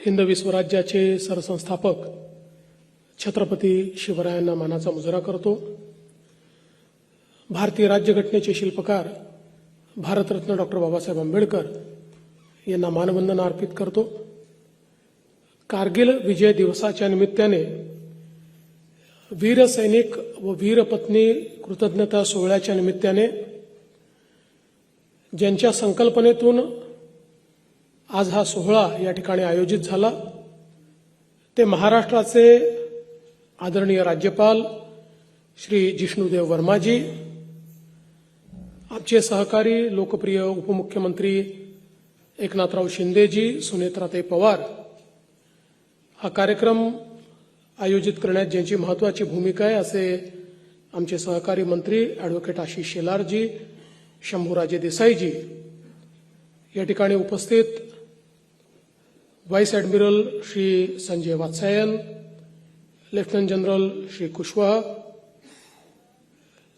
हिंदवी स्वराज्याचे सरसंस्थापक छत्रपती शिवरायांना मानाचा मुजरा करतो। भारतीय राज्यघटनेचे शिल्पकार भारतरत्न डॉक्टर बाबासाहेब आंबेडकर यांना मानवंदना अर्पित करतो। कारगिल विजय दिवसाच्या निमित्ताने वीर सैनिक व वीर पत्नी कृतज्ञता सोहळ्याच्या निमित्ताने ज्यांच्या संकल्पनेतून आज हा सोहळा या ठिकाणी आयोजित झाला ते महाराष्ट्राचे आदरणीय राज्यपाल श्री जिष्णुदेव वर्माजी, आमचे सहकारी लोकप्रिय उपमुख्यमंत्री एकनाथराव शिंदेजी, सुनेत्राताई पवार, हा कार्यक्रम आयोजित करण्यात ज्यांची महत्त्वाची भूमिका आहे असे आमचे सहकारी मंत्री ॲडव्होकेट आशिष शेलारजी, शंभूराजे देसाईजी, या ठिकाणी उपस्थित vice admiral Shri Sanjay Vatsayan, lieutenant general Shri Kushwaha,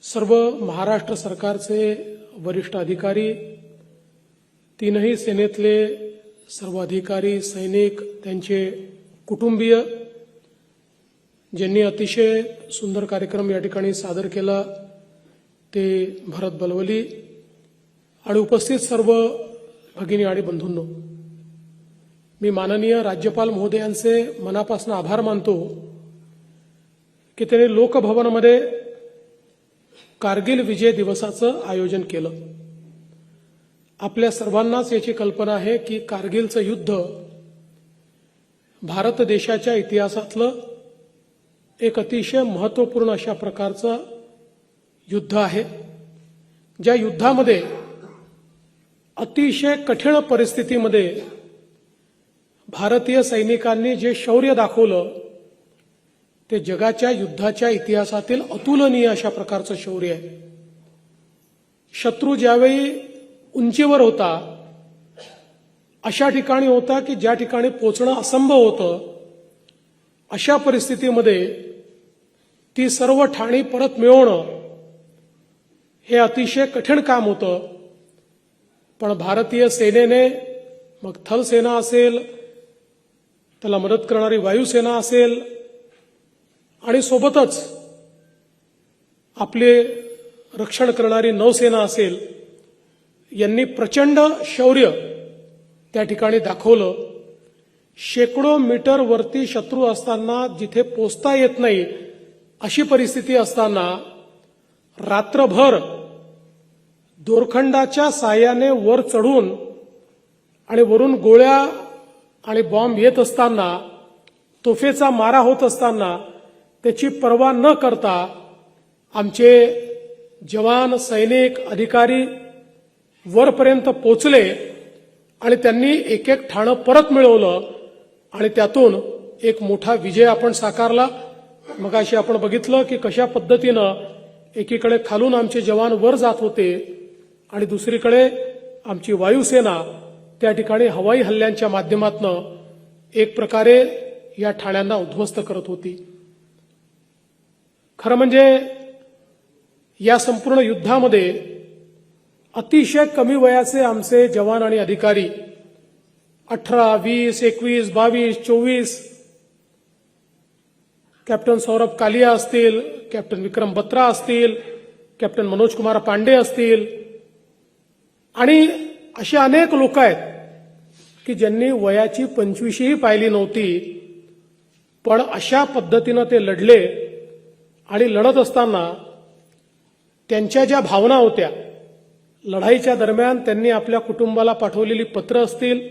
सर्व महाराष्ट्र सरकारचे वरिष्ठ अधिकारी, तीनही सेनेतले सर्व अधिकारी, सैनिक, त्यांचे कुटुंबीय, ज्यांनी अतिशय सुंदर कार्यक्रम या ठिकाणी सादर केला ते भरत बलवली आणि उपस्थित सर्व भगिनी आणि बंधूंनो, मी माननीय राज्यपाल महोदयांचे मनापासून आभार मानतो की त्यांनी लोकभवनमध्ये कारगिल विजय दिवसाचं आयोजन केलं। आपल्या सर्वांनाच याची कल्पना आहे की कारगिलचं युद्ध भारत देशाच्या इतिहासातलं एक अतिशय महत्त्वपूर्ण अशा प्रकारचं युद्ध आहे, ज्या युद्धामध्ये अतिशय कठीण परिस्थितीमध्ये भारतीय सैनिकांनी जे शौर्य दाखवलं ते जगाच्या युद्धाच्या इतिहासातील अतुलनीय अशा प्रकारचं शौर्य आहे। शत्रू ज्यावेळी उंचीवर होता, अशा ठिकाणी होता की ज्या ठिकाणी पोचणं असंभव होतं, अशा परिस्थितीमध्ये ती सर्व ठाणी परत मिळवणं हे अतिशय कठीण काम होतं। पण भारतीय सेनेने, मग थलसेना असेल, त्याला मदत करणारी वायुसेना असेल आणि सोबतच आपले रक्षण करणारी नौसेना असेल, यांनी प्रचंड शौर्य त्या ठिकाणी दाखवलं। शेकडो मीटर वरती शत्रू असताना, जिथे पोचता येत नाही अशी परिस्थिती असताना, रात्रभर दोरखंडाच्या साहाय्याने वर चढून आणि वरून गोळ्या आणि बॉम्ब येत असताना, तोफेचा मारा होत असताना त्याची पर्वा न करता आमचे जवान, सैनिक, अधिकारी वरपर्यंत पोचले आणि त्यांनी एक एक ठाणं परत मिळवलं आणि त्यातून एक मोठा विजय आपण साकारला। मगाशी आपण बघितलं की कशा पद्धतीनं एकीकडे खालून आमचे जवान वर जात होते आणि दुसरीकडे आमची वायुसेना त्या ठिकाणी हवाई हल्ल्यांच्या माध्यमातून एक प्रकारे या ठाण्यांना उद्ध्वस्त करत होती। खरं म्हणजे या संपूर्ण युद्धामध्ये अतिशय कमी वयाचे आमचे जवान आणि अधिकारी 18, 20, 21, 22, 24, कॅप्टन सौरभ कालिया असतील, कॅप्टन विक्रम बत्रा असतील, कॅप्टन मनोज कुमार पांडे असतील आणि असे अनेक लोक आहेत की ज्यांनी वयाची 25ही पाहिली नव्हती, पण अशा पद्धतीनं ते लढले आणि लढत असताना त्यांच्या ज्या भावना होत्या, लढाईच्या दरम्यान त्यांनी आपल्या कुटुंबाला पाठवलेली पत्र असतील,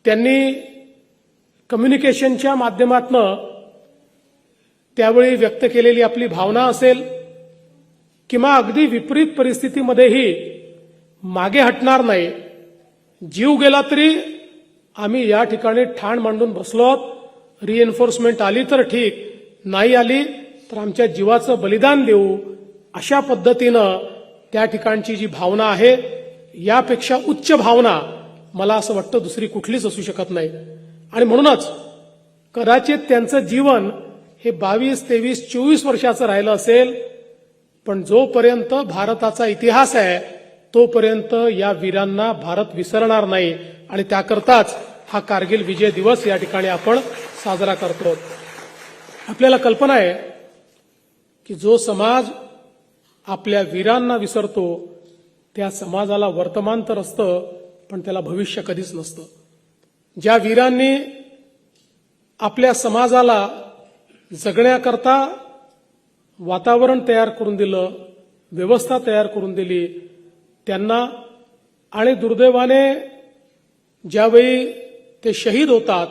त्यांनी कम्युनिकेशनच्या माध्यमातून त्यावेळी व्यक्त केलेली आपली भावना असेल, किंवा अगदी विपरीत परिस्थितीमध्येही मागे हटणार नाही, जीव गेला तरी आम्ही या ठिकाणी ठाण मांडून बसलो आहोत, रिएन्फोर्समेंट आली तर ठीक, नाही आली तर आमच्या जीवाचं बलिदान देऊ, अशा पद्धतीनं त्या ठिकाणची जी भावना आहे, यापेक्षा उच्च भावना मला असं वाटतं दुसरी कुठलीच असू शकत नाही। आणि म्हणूनच कदाचित त्यांचं जीवन हे 22, 23, 24 वर्षाचं राहिलं असेल, पण जोपर्यंत भारताचा इतिहास आहे तोपर्यंत या वीरांना भारत विसरणार नाही आणि त्याकरताच हा कारगिल विजय दिवस या ठिकाणी आपण साजरा करतो. आपल्याला कल्पना आहे की जो समाज आपल्या वीरांना विसरतो त्या समाजाला वर्तमान तर असतं पण त्याला भविष्य कधीच नसतं. ज्या वीरांनी आपल्या समाजाला जगण्याकरता वातावरण तयार करून दिलं, व्यवस्था तयार करून दिली, त्यांना आणि दुर्दैवाने ज्यावेळी ते शहीद होतात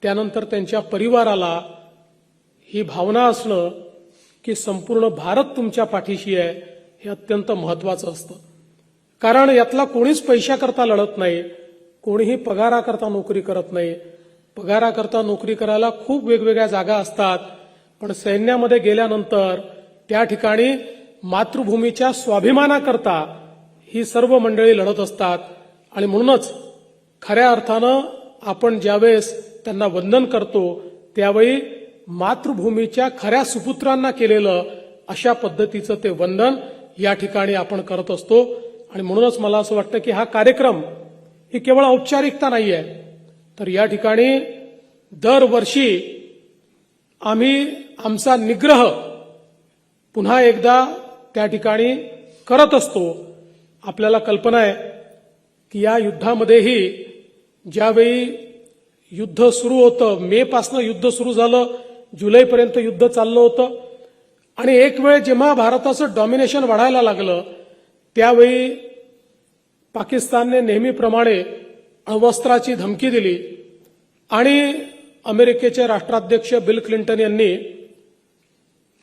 त्यानंतर त्यांच्या परिवाराला ही भावना असणं की संपूर्ण भारत तुमच्या पाठीशी आहे हे अत्यंत महत्वाचं असतं. कारण यातला कोणीच पैशाकरता लढत नाही, कोणीही पगाराकरता नोकरी करत नाही. पगाराकरता नोकरी करायला खूप वेगवेगळ्या जागा असतात, पण सैन्यामध्ये गेल्यानंतर त्या ठिकाणी मातृभूमीच्या स्वाभिमानाकरता ही सर्व मंडळी लढत असतात. आणि म्हणूनच खऱ्या अर्थानं आपण ज्यावेळेस त्यांना वंदन करतो त्यावेळी मातृभूमीच्या खऱ्या सुपुत्रांना केलेलं अशा पद्धतीचं ते वंदन या ठिकाणी आपण करत असतो. आणि म्हणूनच मला असं वाटतं की हा कार्यक्रम ही केवळ औपचारिकता नाही आहे, तर या ठिकाणी दरवर्षी आम्ही आमचा निग्रह पुन्हा एकदा त्या ठिकाणी करत असतो. आपल्याला कल्पना आहे की या युद्धामध्येही ज्यावेळी युद्ध सुरू होतं, मे पासनं युद्ध सुरू झालं, जुलैपर्यंत युद्ध चाललं होतं आणि एक वेळ जेव्हा भारताचं डॉमिनेशन वाढायला लागलं त्यावेळी पाकिस्तानने नेहमीप्रमाणे अण्वस्त्राची धमकी दिली आणि अमेरिकेचे राष्ट्राध्यक्ष बिल क्लिंटन यांनी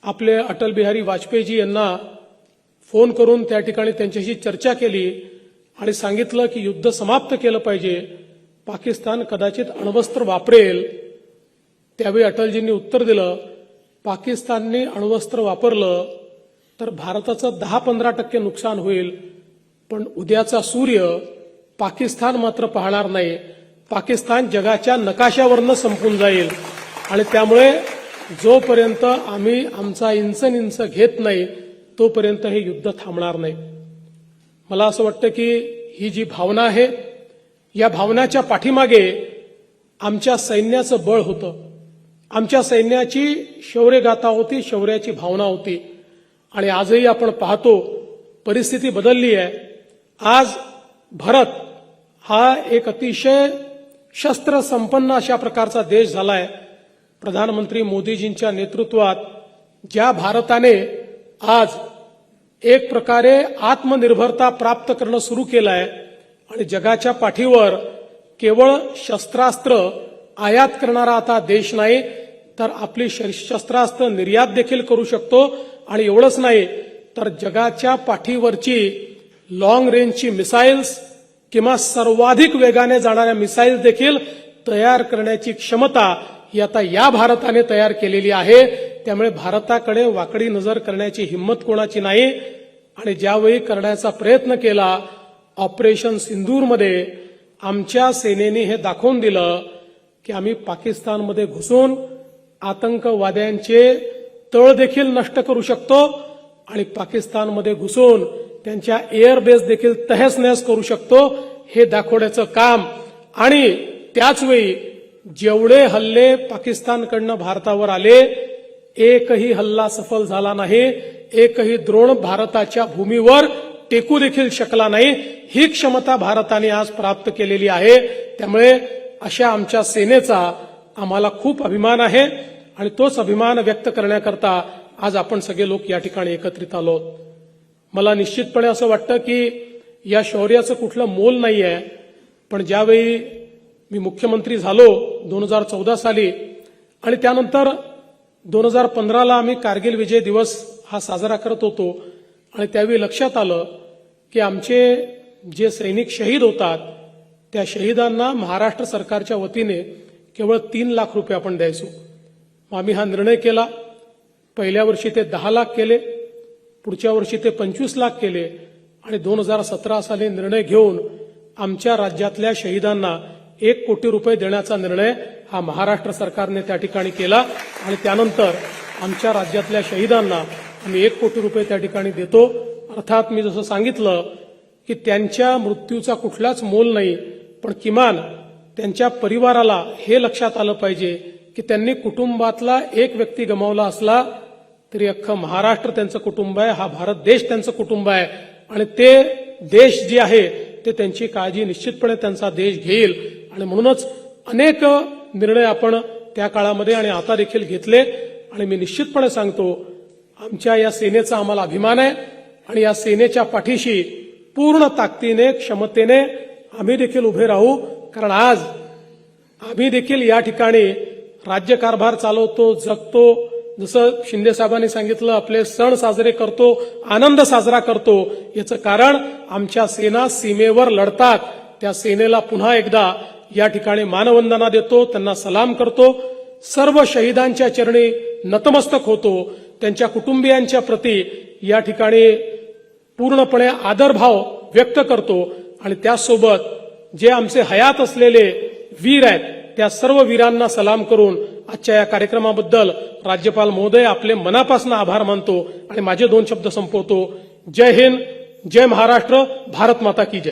आपले अटल बिहारी वाजपेयीजी यांना फोन करून त्या ठिकाणी त्यांच्याशी चर्चा केली आणि सांगितलं की युद्ध समाप्त केलं पाहिजे, पाकिस्तान कदाचित अण्वस्त्र वापरेल. त्यावेळी अटलजींनी उत्तर दिलं, पाकिस्तानने अण्वस्त्र वापरलं तर भारताचं 10-15% नुकसान होईल, पण उद्याचा सूर्य पाकिस्तान मात्र पाहणार नाही. पाकिस्तान जगाच्या नकाशावरनं संपून जाईल आणि त्यामुळे जोपर्यंत आम्ही आमचा इंच घेत नाही तोपर्यंत हे युद्ध थांबणार नाही. मला असं वाटतं की ही जी भावना आहे या भावनाच्या पाठीमागे आमच्या सैन्याचं बळ होतं, आमच्या सैन्याची शौर्यगाथा होती, शौर्याची भावना होती. आणि आजही आपण पाहतो परिस्थिती बदलली आहे. आज भारत हा एक अतिशय शस्त्र संपन्न अशा प्रकारचा देश झालाय. प्रधानमंत्री मोदीजींच्या नेतृत्वात ज्या भारताने आज एक प्रकारे आत्मनिर्भरता प्राप्त करणं सुरू केलं आहे आणि जगाच्या पाठीवर केवळ शस्त्रास्त्र आयात करणारा आता देश नाही तर आपली शस्त्रास्त्र निर्यात देखील करू शकतो. आणि एवढंच नाही तर जगाच्या पाठीवरची लॉंग रेंजची मिसाईल्स किंवा सर्वाधिक वेगाने जाणाऱ्या मिसाईल्स देखील तयार करण्याची क्षमता ही आता या भारताने तयार केलेली आहे. त्यामुळे भारताकडे वाकडी नजर करण्याची हिंमत कोणाची नाही. आणि ज्यावेळी करण्याचा प्रयत्न केला ऑपरेशन सिंदूरमध्ये आमच्या सेनेने हे दाखवून दिलं की आम्ही पाकिस्तानमध्ये घुसून आतंकवाद्यांचे तळ देखील नष्ट करू शकतो आणि पाकिस्तानमध्ये घुसून त्यांच्या एअरबेस देखील तहस नहस करू शकतो, हे दाखवण्याचं काम. आणि त्याचवेळी जेवढे हल्ले पाकिस्तानकडनं भारतावर आले एकही हल्ला सफल झाला नाही, एकही द्रोण भारताच्या भूमीवर टेकू देखील शकला नाही. ही क्षमता भारताने आज प्राप्त केलेली आहे. त्यामुळे अशा आमच्या सेनेचा आम्हाला खूप अभिमान आहे आणि तोच अभिमान व्यक्त करण्याकरता आज आपण सगळे लोक या ठिकाणी एकत्रित आलो. मला निश्चितपणे असं वाटतं की या शौर्याचं कुठलं मोल नाही आहे, पण ज्यावेळी मी मुख्यमंत्री झालो 2014 साली आणि त्यानंतर 2015ला आम्ही कारगिल विजय दिवस हा साजरा करत होतो आणि त्यावेळी लक्षात आलं की आमचे जे सैनिक शहीद होतात त्या शहीदांना महाराष्ट्र सरकारच्या वतीने केवळ 3 लाख रुपये आपण द्यायचो. आम्ही हा निर्णय केला. पहिल्या वर्षी ते 10 लाख केले, पुढच्या वर्षी ते 25 लाख केले आणि 2017 साली निर्णय घेऊन आमच्या राज्यातल्या शहीदांना 1 कोटी रुपये देण्याचा निर्णय हा महाराष्ट्र सरकारने त्या ठिकाणी केला. आणि त्यानंतर आमच्या राज्यातल्या शहीदांना आम्ही 1 कोटी रुपये त्या ठिकाणी देतो. अर्थात मी जसं सांगितलं की त्यांच्या मृत्यूचा कुठलाच मोल नाही, पण किमान त्यांच्या परिवाराला हे लक्षात आलं पाहिजे की त्यांनी कुटुंबातला एक व्यक्ती गमावला असला तरी अख्खं महाराष्ट्र त्यांचं कुटुंब आहे, हा भारत देश त्यांचं कुटुंब आहे आणि ते देश जे आहे ते त्यांची काळजी निश्चितपणे त्यांचा देश घेईल. आणि म्हणूनच अनेक निर्णय आपण त्या काळामध्ये आणि आता देखील घेतले आणि मी निश्चितपणे सांगतो आमच्या या सेनेचा आम्हाला अभिमान आहे आणि या सेनेच्या पाठीशी पूर्ण ताकदीने क्षमतेने आम्ही देखील उभे राहू. कारण आज आम्ही देखील या ठिकाणी राज्यकारभार चालवतो, जगतो. जसं शिंदे साहेबांनी सांगितलं आपले सण साजरे करतो, आनंद साजरा करतो. याचं कारण आमच्या सेना सीमेवर लढतात. त्या सेनेला पुन्हा एकदा या ठिकाणी मानवंदना देतो, त्यांना सलाम करतो, सर्व शहीदांच्या चरणी नतमस्तक होतो. त्यांच्या कुटुंबियांच्या प्रती या ठिकाणी पूर्णपणे आदरभाव व्यक्त करतो आणि त्यासोबत जे आमचे हयात असलेले वीर आहेत त्या सर्व वीरांना सलाम करून आजच्या या कार्यक्रमाबद्दल राज्यपाल महोदय आपले मनापासून आभार मानतो आणि माझे 2 शब्द संपवतो. जय हिंद, जय महाराष्ट्र, भारत माता की जय.